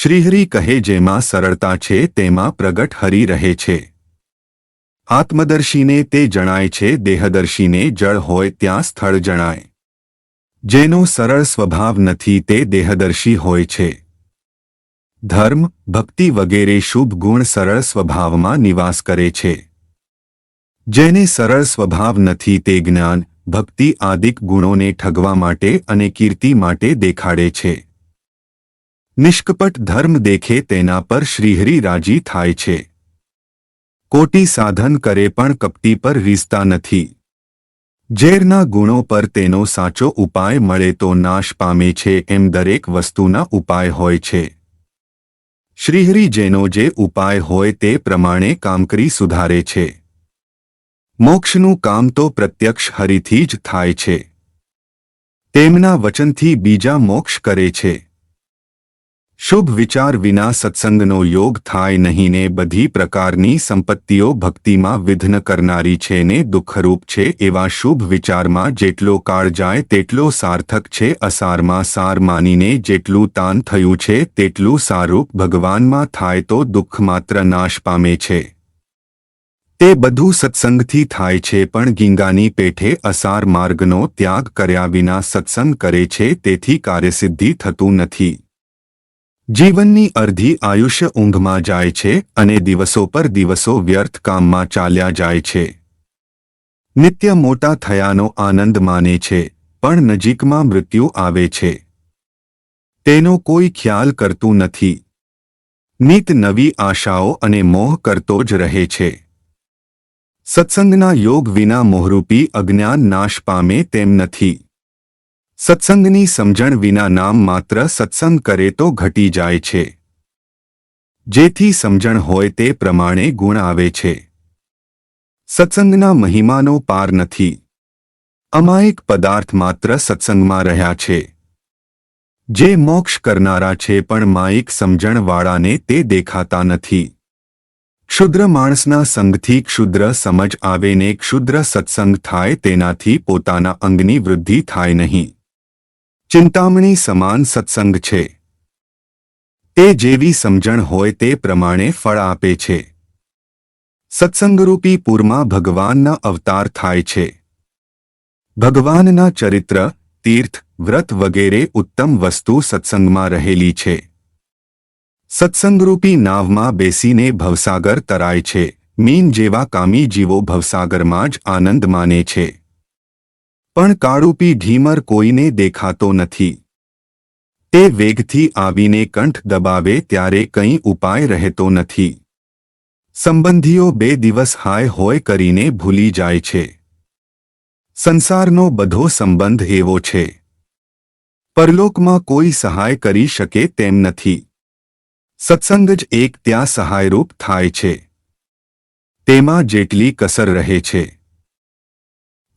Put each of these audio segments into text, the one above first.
શ્રીહરિ કહે જેમાં સરળતા છે તેમાં પ્રગટ હરિ રહે છે. આત્મદર્શીને તે જણાય છે, દેહદર્શીને જળ હોય ત્યાં સ્થળ જણાય. જેનો સરળ સ્વભાવ નથી તે દેહદર્શી હોય છે. ધર્મ, ભક્તિ વગેરે શુભ ગુણ સરળ સ્વભાવમાં નિવાસ કરે છે. જેને સરળ સ્વભાવ નથી તે જ્ઞાન, ભક્તિ આદિક ગુણોને ઠગવા માટે અને કીર્તિ માટે દેખાડે છે. નિષ્કપટ ધર્મ દેખે તેના પર શ્રીહરિ રાજી થાય છે. કોટી સાધન કરે પણ કપટી પર રીઝતા નથી. ઝેરના ગુણો પર તેનો સાચો ઉપાય મળે તો નાશ પામે છે એમ દરેક વસ્તુના ઉપાય હોય છે. શ્રીહરિ જેનો જે ઉપાય હોય તે પ્રમાણે કામ કરી સુધારે છે. મોક્ષનું કામ તો પ્રત્યક્ષ હરિથી જ થાય છે. તેમના વચનથી બીજા મોક્ષ કરે છે. શુભ વિચાર વિના સત્સંગનો યોગ થાય નહીં ને બધી પ્રકારની સંપત્તિઓ ભક્તિમાં વિઘ્ન કરનારી છે ને દુઃખરૂપ છે. એવા શુભ વિચારમાં જેટલો કાળ જાય તેટલો સાર્થક છે. અસારમાં સાર માનીને જેટલું તાન થયું છે તેટલું સારૂપ ભગવાનમાં થાય તો દુઃખ માત્ર નાશ પામે છે. તે બધું સત્સંગથી થાય છે. પણ ગીંગાની પેઠે અસાર માર્ગનો ત્યાગ કર્યા વિના સત્સંગ કરે છે તેથી કાર્યસિદ્ધિ થતું નથી. જીવનની અર્ધી આયુષ્ય ઊંઘમાં જાય છે અને દિવસો પર દિવસો વ્યર્થ કામમાં ચાલ્યા જાય છે. નિત્ય મોટા થયાનો આનંદ માને છે પણ નજીકમાં મૃત્યુ આવે છે. તેનો કોઈ ખ્યાલ કરતું નથી. નિત નવી આશાઓ અને મોહ કરતો જ રહે છે. સત્સંગના યોગ વિના મોહરૂપી અજ્ઞાન નાશ પામે તેમ નથી. સત્સંગની સમજણ વિના નામ માત્ર સત્સંગ કરે તો ઘટી જાય છે. જેથી સમજણ હોય તે પ્રમાણે ગુણ આવે છે. સત્સંગના મહિમાનો પાર નથી. અમાયિક પદાર્થ માત્ર સત્સંગમાં રહ્યા છે. જે મોક્ષ કરનારા છે પણ માયિક સમજણવાળાને તે દેખાતા નથી. ક્ષુદ્ર માણસના સંગથી ક્ષુદ્ર સમજ આવે ને ક્ષુદ્ર સત્સંગ થાય તેનાથી પોતાના અંગની વૃદ્ધિ થાય નહીં. ચિંતામણી સમાન સત્સંગ છે. તે જેવી સમજણ હોય તે પ્રમાણે ફળ આપે છે. સત્સંગરૂપી પૂરમાં ભગવાનના અવતાર થાય છે. ભગવાનના ચરિત્ર, તીર્થ, વ્રત વગેરે ઉત્તમ વસ્તુ સત્સંગમાં રહેલી છે. સત્સંગરૂપી નાવમાં બેસીને ભવસાગર તરાય છે. મીન જેવા કામી જીવો ભવસાગરમાં જ આનંદ માને છે. પણ કાળુપી ઢીમર કોઈને દેખાતો નથી. તે વેગથી આવીને કંઠ દબાવે ત્યારે કંઈ ઉપાય રહેતો નથી. સંબંધીઓ 2 દિવસ હાય હોય કરીને ભૂલી જાય છે. સંસારનો બધો સંબંધ એવો છે. પરલોકમાં કોઈ સહાય કરી શકે તેમ નથી. સત્સંગ જ એક ત્યાં સહાયરૂપ થાય છે. તેમાં જેટલી કસર રહે છે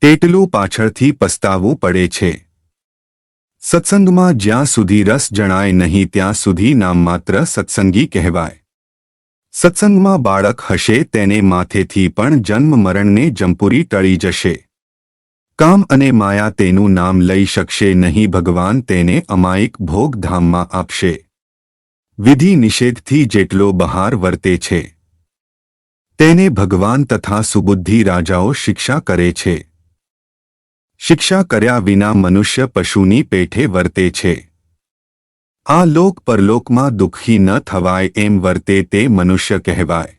તેટલું પાછળથી પસ્તાવવું પડે છે. સત્સંગમાં જ્યાં સુધી રસ જણાય નહીં ત્યાં સુધી નામ માત્ર સત્સંગી કહેવાય. સત્સંગમાં બાળક હશે તેને માથેથી પણ જન્મ મરણને જંપુરી ટળી જશે. કામ અને માયા તેનું નામ લઈ શકશે નહીં. ભગવાન તેને અમાયિક ભોગધામમાં આપશે. વિધિ નિષેધથી જેટલો બહાર વર્તે છે તેને ભગવાન તથા સુબુદ્ધિ રાજાઓ શિક્ષા કરે છે. શિક્ષા કર્યા વિના મનુષ્ય પશુની પેઠે વર્તે છે. આ લોક પરલોકમાં દુઃખી ન થવાય એમ વર્તે તે મનુષ્ય કહેવાય.